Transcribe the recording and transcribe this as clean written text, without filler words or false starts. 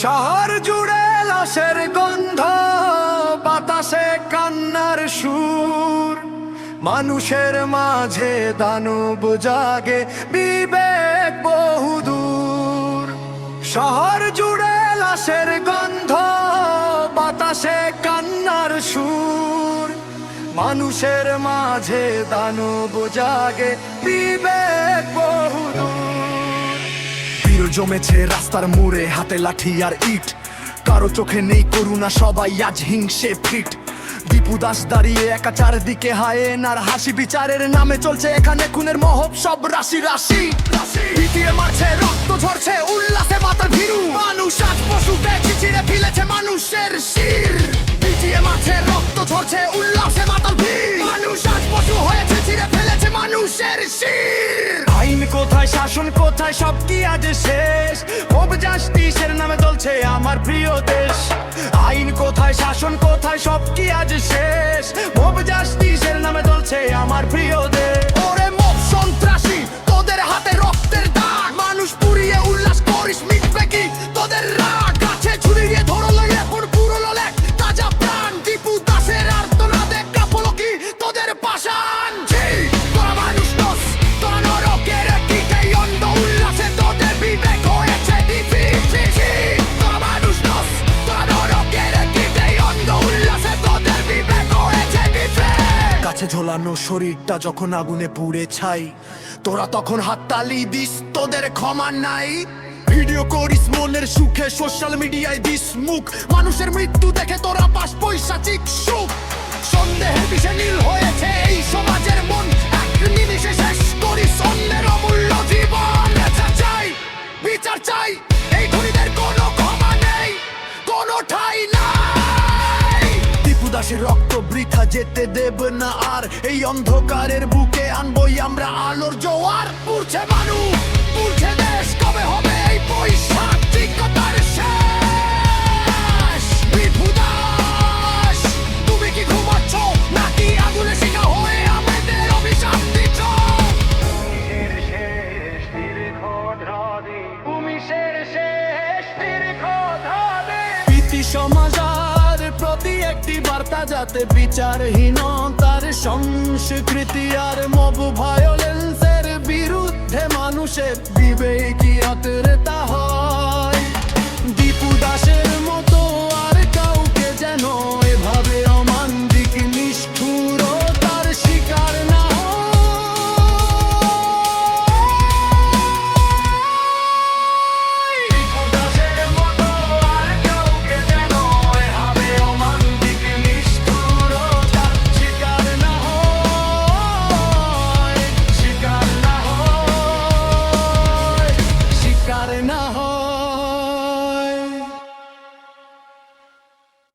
শহর জুড়ে লাশের গন্ধ, বাতাসে কান্নার সুর, মানুষের মাঝে দানব জাগে, বিবেক বহুদূর। শহর জুড়ে লাশের গন্ধ, বাতাসে কান্নার সুর, মানুষের মাঝে দানব জাগে, বিবেক বহুদূর। ভিড় জমেছে রাস্তার মোড়ে, হাতে লাঠি আর ইট, কারো চোখে নেই করুণা, সবাই আজ হিংসে ফিট। দীপু দাস দাঁড়িয়ে একা, চারদিকে হায়েন আর হাসি, বিচারের নামে চলছে এখানে খুনের মহোৎসব, রাশি রাশি পিটিয়ে মারছে, রক্ত ঝরছে, উল্লাসে মাতাল ভীরু। মানুষ আজ পশুতে চিচিরে ফেলেছে মানুষের শির, পিটিয়ে মারছে, রক্ত ঝরছে, উল্লাসে মাতাল ভীর। মানুষ আজ পশু হয়েছে, চিরে ফেলেছে মানুষের শির। আইন কোথায়, শাসন কোথায়, সব কি আজ শেষ? মোব জাস্টিসের নামে চলছে আমার প্রিয় দেশ। আইন কোথায়, শাসন কোথায়, সব কি আজ শেষ? মোব জাস্টিসের নামে চলছে আমার প্রিয় দেশ। ওরে মোব সন্ত্রাসী, তোদের হাতে রক্তের দাগ, মানুষ পুড়িয়ে উল্লাস করিস, মিটবে কি তোদের রাগ? গাছে ছুরি দিয়ে ধরলো এখন পুরো লেক তাজা প্রাণ, দীপু দাসের আর্তনাদে কাঁপলো কি তোদের পাষাণ? তোরা মানুষ নস, তোরা নরকের দিকেই অন্ধ, উল্লাসে তোদের বিবেক হয়েছে ডিফিট। তোরা মানুষ নস, তোরা নরকের দিকেই অন্ধ, উল্লাসে তোদের বিবেক হয়েছে ডিফিট। কাছে ঝোলানো শরীরটা যখন আগুনে পুড়ে ছাই, তোরা তখন হাততালি দিস, তোদের ক্ষমা নাই। ভিডিও করিস মনের সুখে, সোশ্যাল মিডিয়ায় দিস মুখ, মানুষের মৃত্যু দেখে তোরা পাস পৈশাচিক সুখ। সন্দেহে বিষে নীল হয়েছে এই সমাজের মন, এক নিমিষে শেষ করিস অন্যের অমূল্য জীবন। বিচার চাই, বিচার চাই, এই খুনিদের কোনো ক্ষমা নেই, কোনো ঠাঁই নাই। দীপু দাসের রক্ত বৃথা যেতে দেব না আর, এই অন্ধকারের বুকে আনবই আমরা আলোর জোয়ার। পুড়ছে মানুষ, পুড়ছে দেশ, কবে হবে এই পৈশাচিকতার শেষ? দীপু দাস, তুমি কি ঘুমাচ্ছ নাকি আগুনে শিখা হয়ে আমাদের অভিশাপ দিচ্ছ? প্রীতি সমাজের প্রতি একটি বার্তা, যাতে বিচারহীনতার সংস্কৃতি আর মব ভায়োলেন্সের বিরুদ্ধে মানুষের বিবেকিয়তের তা হয়। দীপু দাসের মতো